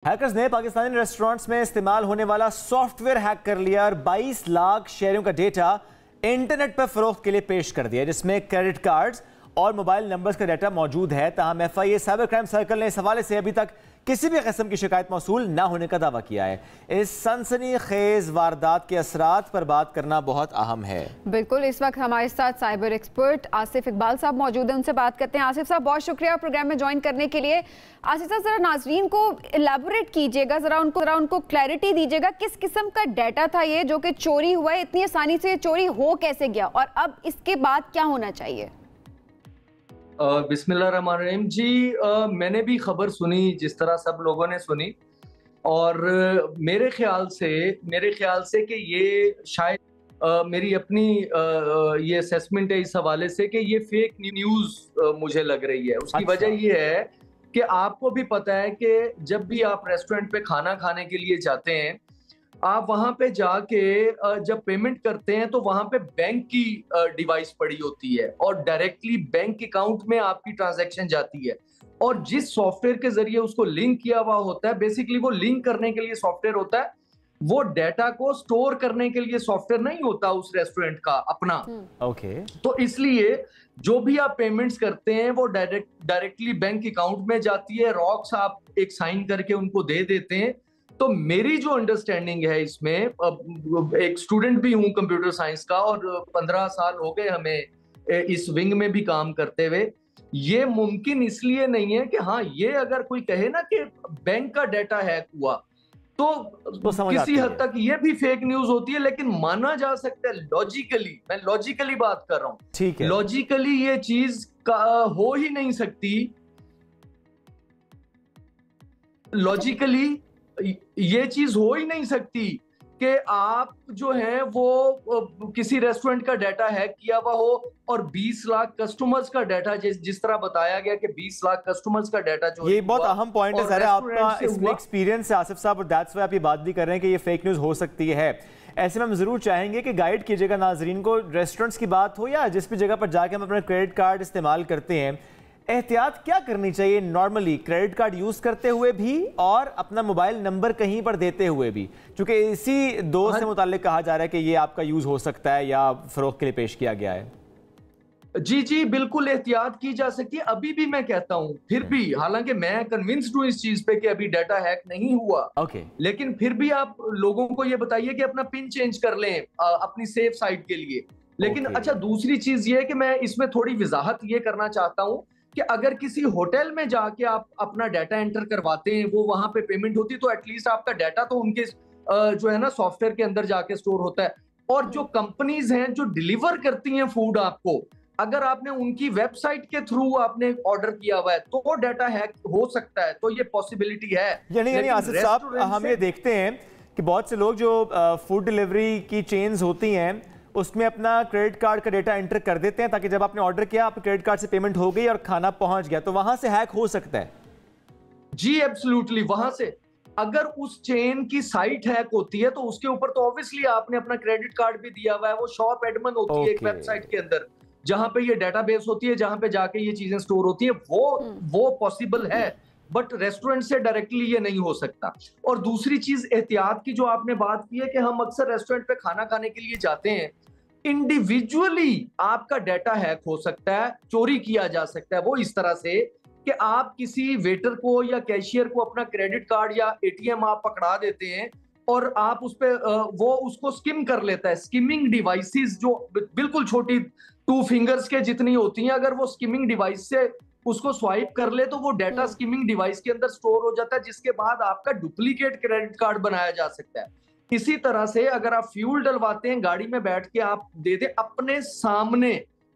Hackers ने Pakistani restaurants में इस्तेमाल होने वाला सॉफ्टवेयर हैक कर लिया और 22 लाख शेयरों का डेटा इंटरनेट पर फरोख्त के लिए पेश कर दिया, जिसमें क्रेडिट कार्ड्स और मोबाइल नंबर्स का डाटा मौजूद है। ताहम FIA साइबर क्राइम सर्कल ने इस हवाले से अभी तक किसी भी किस्म की शिकायत मौसूल न होने का दावा किया है। इस सनसनीखेज वारदात के असरात पर बात करना बहुत अहम है। बिल्कुल, इस वक्त हमारे साथ साइबर एक्सपर्ट आसिफ इकबाल साहब मौजूद हैं, उनसे बात करते हैं। आसिफ साहब, बहुत शुक्रिया प्रोग्राम में ज्वाइन करने के लिए। आसिफ साहब, जरा नाजरीन को इलेबोरेट कीजिएगा, जरा उनको क्लैरिटी दीजिएगा, किस किस्म का डाटा था ये जो कि चोरी हुआ है, इतनी आसानी से चोरी हो कैसे गया और अब इसके बाद क्या होना चाहिए? बिस्मिल्लाहिर्रहमानिर्रहीम जी, मैंने भी खबर सुनी जिस तरह सब लोगों ने सुनी, और मेरे ख्याल से कि ये शायद मेरी अपनी ये असेसमेंट है इस हवाले से कि ये फेक न्यूज़ मुझे लग रही है। उसकी वजह ये है कि आपको भी पता है कि जब भी आप रेस्टोरेंट पे खाना खाने के लिए जाते हैं, आप वहां पे जाके जब पेमेंट करते हैं तो वहां पे बैंक की डिवाइस पड़ी होती है और डायरेक्टली बैंक अकाउंट में आपकी ट्रांजैक्शन जाती है, और जिस सॉफ्टवेयर के जरिए उसको लिंक किया हुआ होता है, बेसिकली वो लिंक करने के लिए सॉफ्टवेयर होता है, वो डाटा को स्टोर करने के लिए सॉफ्टवेयर नहीं होता उस रेस्टोरेंट का अपना। ओके। तो इसलिए जो भी आप पेमेंट्स करते हैं वो डायरेक्टली बैंक अकाउंट में जाती है, रॉक्स आप एक साइन करके उनको दे देते हैं। तो मेरी जो अंडरस्टैंडिंग है इसमें, एक स्टूडेंट भी हूं कंप्यूटर साइंस का और 15 साल हो गए हमें इस विंग में भी काम करते हुए, ये मुमकिन इसलिए नहीं है कि हाँ, ये अगर कोई कहे ना कि बैंक का डाटा हैक हुआ तो किसी हद तक ये भी फेक न्यूज होती है, लेकिन माना जा सकता है लॉजिकली, मैं लॉजिकली बात कर रहा हूं, ठीक है, लॉजिकली ये चीज हो ही नहीं सकती, लॉजिकली ये चीज हो ही नहीं सकती कि आप जो है वो किसी रेस्टोरेंट का डाटा हैक किया हुआ हो और 20 लाख कस्टमर्स का डाटा, जिस तरह बताया गया कि 20 लाख कस्टमर्स का डाटा जो ये बहुत अहम पॉइंट है सर, आपका इसमें एक्सपीरियंस है आसिफ साहब, और दैट्स व्हाई आप ये बात भी कर रहे हैं कि ये फेक न्यूज हो सकती है। ऐसे में हम जरूर चाहेंगे कि गाइड कीजिएगा नाजरीन को, रेस्टोरेंट्स की बात हो या जिस भी जगह पर जाके हम अपना क्रेडिट कार्ड इस्तेमाल करते हैं, एहतियात क्या करनी चाहिए नॉर्मली क्रेडिट कार्ड यूज करते हुए भी और अपना मोबाइल नंबर कहीं पर देते हुए भी, क्योंकि इसी दो से मुताल्लिक कहा जा रहा है कि ये आपका यूज हो सकता है या फरोख्त के लिए पेश किया गया है। जी, बिल्कुल एहतियात की जा सकती है। अभी भी मैं कहता हूं, फिर भी, हालांकि मैं कन्विंस्ड हूं इस चीज पे कि अभी डाटा हैक नहीं हुआ, लेकिन फिर भी आप लोगों को ये बताइए कि अपना पिन चेंज कर लें अपनी सेफ साइड के लिए। लेकिन अच्छा, दूसरी चीज ये है कि मैं इसमें थोड़ी वजाहत ये करना चाहता हूं कि अगर किसी होटल में जाके आप अपना डाटा एंटर करवाते हैं, वो वहां पे पेमेंट होती है, तो एटलीस्ट आपका डाटा तो उनके जो है ना सॉफ्टवेयर के अंदर जाके स्टोर होता है। और जो कंपनीज हैं जो डिलीवर करती हैं फूड आपको, अगर आपने उनकी वेबसाइट के थ्रू आपने ऑर्डर किया हुआ है तो वो डाटा हैक हो सकता है, तो ये पॉसिबिलिटी है। यानी आसिफ साहब, हम ये देखते हैं कि बहुत से लोग जो फूड डिलीवरी की चेन्स होती हैं उसमें अपना क्रेडिट कार्ड का डेटा एंटर कर देते हैं ताकि जब आपने ऑर्डर किया, आप क्रेडिट कार्ड से पेमेंट हो गई और खाना पहुंच गया, तो वहां से हैक हो सकता है। जी एब्सोल्युटली, वहां से अगर उस चेन की साइट हैक होती है तो उसके ऊपर तो ऑब्वियसली आपने अपना क्रेडिट कार्ड भी दिया हुआ है, वो शॉप एडमिन होती है एक वेबसाइट के अंदर जहां पे ये डेटाबेस होती है, जहां पे जाके ये चीजें स्टोर होती है, वो पॉसिबल है, बट रेस्टोरेंट से डायरेक्टली ये नहीं हो सकता। और दूसरी चीज एहतियात की जो आपने बात की है कि हम अक्सर रेस्टोरेंट पे खाना खाने के लिए जाते हैं, इंडिविजुअली आपका डाटा हैक हो सकता है, चोरी किया जा सकता है। वो इस तरह से कि आप किसी वेटर को या कैशियर को अपना क्रेडिट कार्ड या एटीएम आप पकड़ा देते हैं और आप उस पे वो उसको स्किम कर लेता है। स्किमिंग डिवाइसेस जो बिल्कुल छोटी 2 फिंगर्स के जितनी होती हैं, अगर वो स्किमिंग डिवाइस से उसको स्वाइप कर ले तो वो डाटा स्किमिंग डिवाइस के अंदर स्टोर हो जाता है, जिसके बाद आपका डुप्लीकेट क्रेडिट कार्ड बनाया जा सकता है। इसी तरह से अगर आप फ्यूल डलवाते हैं, गाड़ी में बैठ के आप दे दें, अपने सामने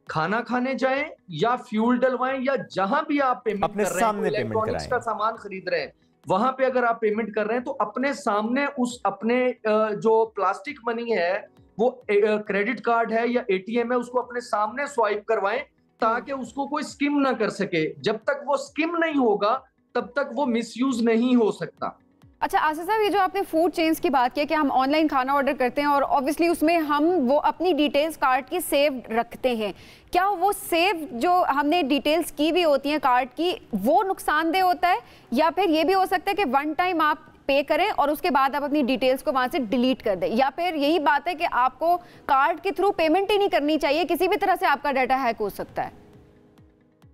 खाना खाने जाएं या फ्यूल डलवाएं या जहां भी आप पेमेंट कर रहे हैं, इलेक्ट्रॉनिक्स का सामान खरीद रहे हैं, वहां पे अगर आप पेमेंट कर रहे हैं तो अपने सामने उस अपने जो प्लास्टिक मनी है, वो क्रेडिट कार्ड है या एटीएम है, उसको अपने सामने स्वाइप करवाएं ताकि उसको कोई स्किम ना कर सके। जब तक वो स्किम नहीं होगा तब तक वो मिसयूज नहीं हो सकता। अच्छा आसिफ साहब, ये जो आपने फूड चेन्स की बात की कि हम ऑनलाइन खाना ऑर्डर करते हैं और ऑब्वियसली उसमें हम वो अपनी डिटेल्स कार्ड की सेव रखते हैं, क्या वो सेव जो हमने डिटेल्स की भी होती हैं कार्ड की, वो नुकसानदेह होता है, या फिर ये भी हो सकता है कि वन टाइम आप पे करें और उसके बाद आप अपनी डिटेल्स को वहां से डिलीट कर दें, या फिर यही बात है कि आपको कार्ड के थ्रू पेमेंट ही नहीं करनी चाहिए, किसी भी तरह से आपका डाटा हैक हो सकता है?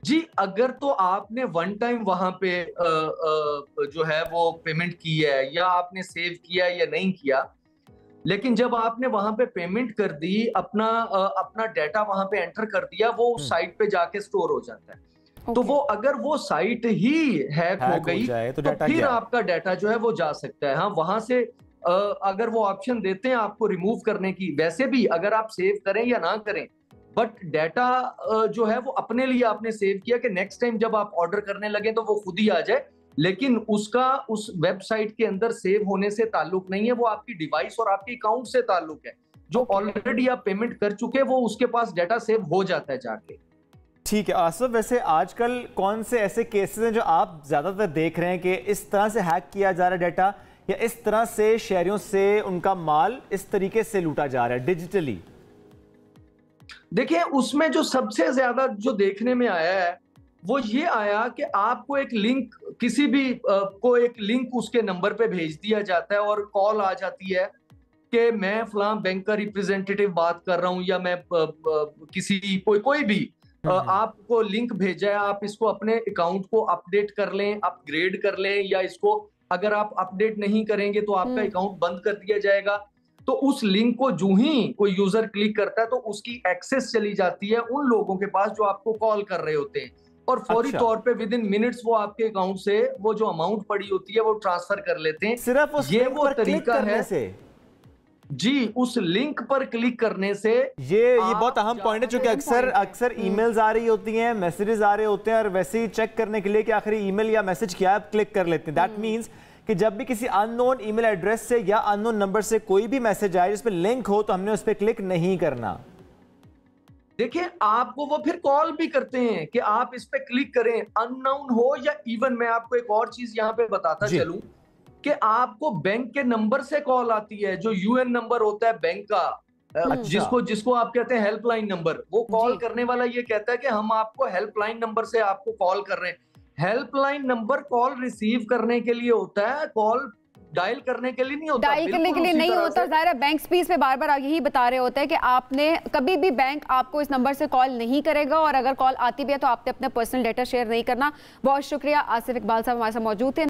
जी, अगर तो आपने वन टाइम वहां पे जो है वो पेमेंट की है या आपने सेव किया या नहीं किया, लेकिन जब आपने वहां पे पेमेंट कर दी, अपना डाटा वहां पे एंटर कर दिया, वो उस साइट पे जाके स्टोर हो जाता है। तो वो अगर वो साइट ही हैक हो गई तो फिर आपका डाटा जो है वो जा सकता है। हाँ, वहां से अगर वो ऑप्शन देते हैं आपको रिमूव करने की, वैसे भी अगर आप सेव करें या ना करें, बट डाटा जो है वो अपने लिए आपने सेव किया कि नेक्स्ट टाइम जब आप ऑर्डर करने लगे तो वो खुद ही आ जाए, लेकिन उसका उस वेबसाइट के अंदर सेव होने से ताल्लुक नहीं है, वो आपकी डिवाइस और आपके अकाउंट से ताल्लुक है। जो ऑलरेडी आप पेमेंट कर चुके वो उसके पास डाटा सेव हो जाता है जाके। ठीक है आसिफ, वैसे आजकल कौन से ऐसे केसेस हैं जो आप ज्यादातर देख रहे हैं कि इस तरह से हैक किया जा रहा है डाटा, या इस तरह से शहरियों से उनका माल इस तरीके से लूटा जा रहा है डिजिटली? देखिए, उसमें जो सबसे ज्यादा जो देखने में आया है वो ये आया कि आपको एक लिंक, किसी भी को एक लिंक उसके नंबर पे भेज दिया जाता है और कॉल आ जाती है कि मैं फलां बैंक का रिप्रेजेंटेटिव बात कर रहा हूं, या मैं किसी कोई भी आपको लिंक भेजा है, आप इसको अपने अकाउंट को अपडेट कर लें, अपग्रेड कर लें, या इसको अगर आप अपडेट नहीं करेंगे तो आपका अकाउंट बंद कर दिया जाएगा। तो उस लिंक को जो ही कोई यूजर क्लिक करता है तो उसकी एक्सेस चली जाती है उन लोगों के पास जो आपको कॉल कर रहे होते हैं, और फौरी तौर पे विद इन मिनट्स वो आपके अकाउंट से वो जो अमाउंट पड़ी होती है वो ट्रांसफर कर लेते हैं। सिर्फ उस ये लिंक वो पर तरीका क्लिक करने से? जी, उस लिंक पर क्लिक करने से ये बहुत अहम पॉइंट है, क्योंकि अक्सर ईमेल्स आ रही होती हैं, मैसेजेस आ रहे होते हैं, और वैसे ही चेक करने के लिए कि आखिरी ईमेल या मैसेज क्या है आप क्लिक कर लेते हैं। दैट मींस कि जब भी किसी अननोन ईमेल एड्रेस से या अननोन नंबर से कोई भी मैसेज आए जिसमें लिंक हो तो हमने उस पर क्लिक नहीं करना। देखिए, आपको वो फिर कॉल भी करते हैं कि आप इस पे क्लिक करें, अननोन हो या इवन मैं आपको एक और चीज यहाँ पे बताता चलूं कि आपको बैंक के नंबर से कॉल आती है, जो यूएन नंबर होता है बैंक का, जिसको आप कहते हैं हेल्पलाइन नंबर। वो कॉल करने वाला ये कहता है कि हम आपको हेल्पलाइन नंबर से आपको कॉल कर रहे हैं। हेल्पलाइन नंबर कॉल रिसीव करने के लिए होता है, कॉल डायल करने के लिए नहीं होता। डायल करने के लिए नहीं होता, ज़ाहिर है बैंक स्पीच पे बार बार यही बता रहे होते हैं कि आपने कभी भी बैंक आपको इस नंबर से कॉल नहीं करेगा, और अगर कॉल आती भी है तो आपने अपना पर्सनल डाटा शेयर नहीं करना। बहुत शुक्रिया, आसिफ इकबाल साहब हमारे साथ मौजूद थे।